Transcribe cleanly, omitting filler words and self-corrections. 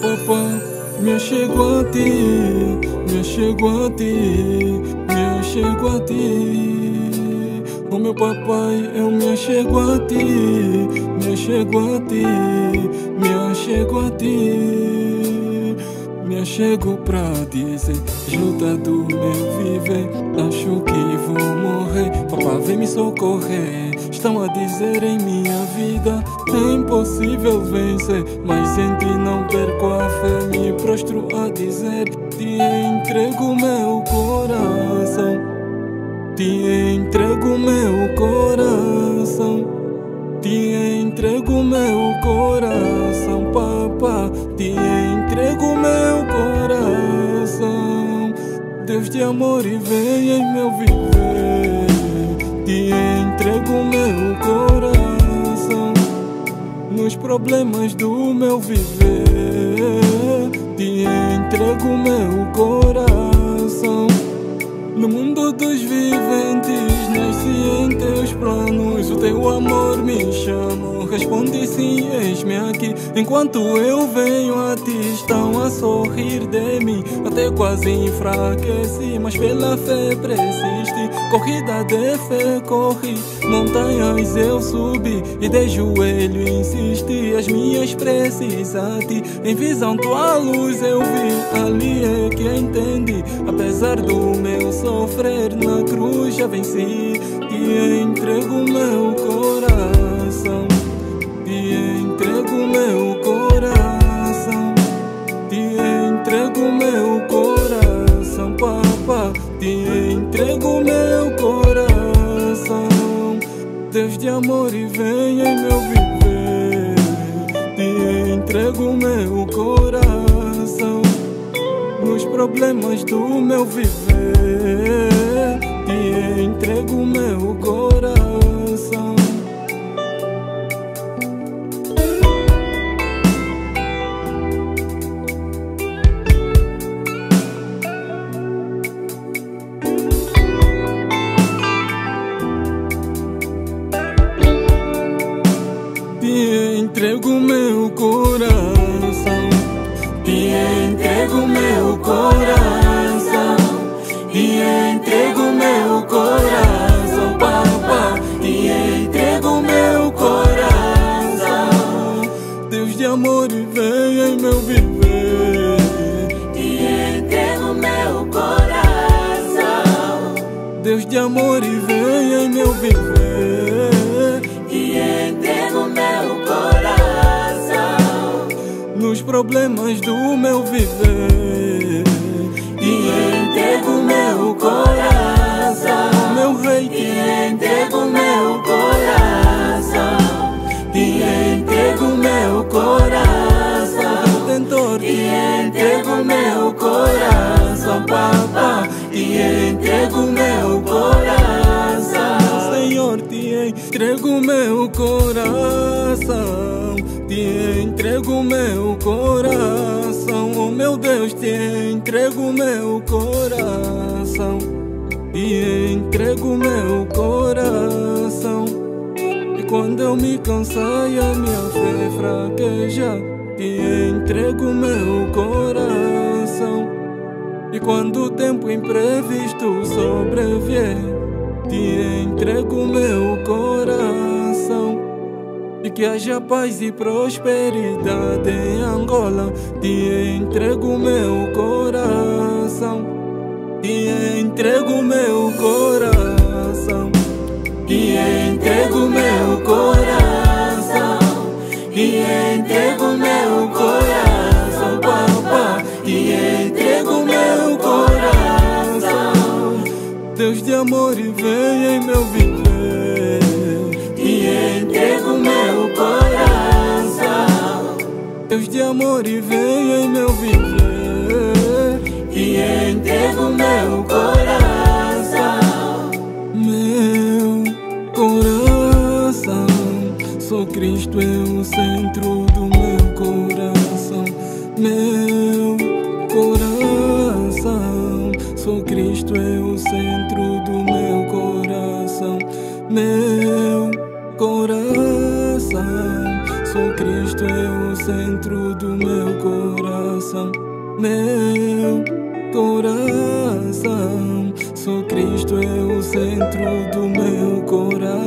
papá, me achego a ti, me achego a ti, me achego a ti. Oh meu papai, eu me achego a ti, me achego a ti, me achego a ti. Me achego pra dizer, ajuda do meu viver. Acho que vou morrer, papá vem me socorrer. Estão a dizer em minha vida, é impossível vencer, mas em ti não perco a fé. Me prostro a dizer, te entrego meu coração, te entrego meu coração, te entrego meu coração, papá, te entrego meu coração. Deus de amor e vem em meu viver, te entrego meu coração. Nos problemas do meu viver, te entrego meu coração. No mundo dos viventes, nasci em teus planos. O teu amor me chama, responde sim, eis-me aqui. Enquanto eu venho a ti, estão a sorrir de mim. Até quase enfraqueci, mas pela fé persiste. Corrida de fé corri, montanhas eu subi, e de joelho insisti. As minhas preces a ti, em visão tua luz eu vi. Ali é que entendi, apesar do meu sofrer na cruz já venci. Te entrego meu coração, te entrego meu coração, te entrego meu coração, papá, te entrego meu coração. Deus de amor e vem em meu viver, te entrego meu coração. Nos problemas do meu viver, te entrego meu coração. Te entrego meu coração, te entrego meu coração, te entrego meu coração, papá, te entrego meu coração. Deus de amor e vem em meu viver, te entrego meu coração. Deus de amor e vem em meu viver, te entrego meu coração. nos problemas do meu viver, te entrego meu coração. meu rei, te entrego meu coração, te entrego meu coração. Redentor, te entrego meu coração, papá, te entrego meu coração. Senhor, te entrego meu coração, te entrego meu coração. Oh meu Deus, te entrego meu coração, te entrego meu coração. E quando eu me cansei, a minha fé fraqueja, te entrego meu coração. E quando o tempo imprevisto sobrevier, te entrego meu coração. E que haja paz e prosperidade em Angola, te entrego meu coração, te entrego meu coração, te entrego meu coração, te entrego meu coração, papá, te entrego meu coração. Deus de amor e vem em meu viver, te entrego meu coração. Deus de amor e vem em meu viver, te entrego meu coração. meu coração. Só Cristo é o centro do meu coração, meu coração. Só Cristo é o centro do meu coração, meu coração. Só Cristo é o centro do meu coração. Meu coração, só Cristo é o centro do meu coração.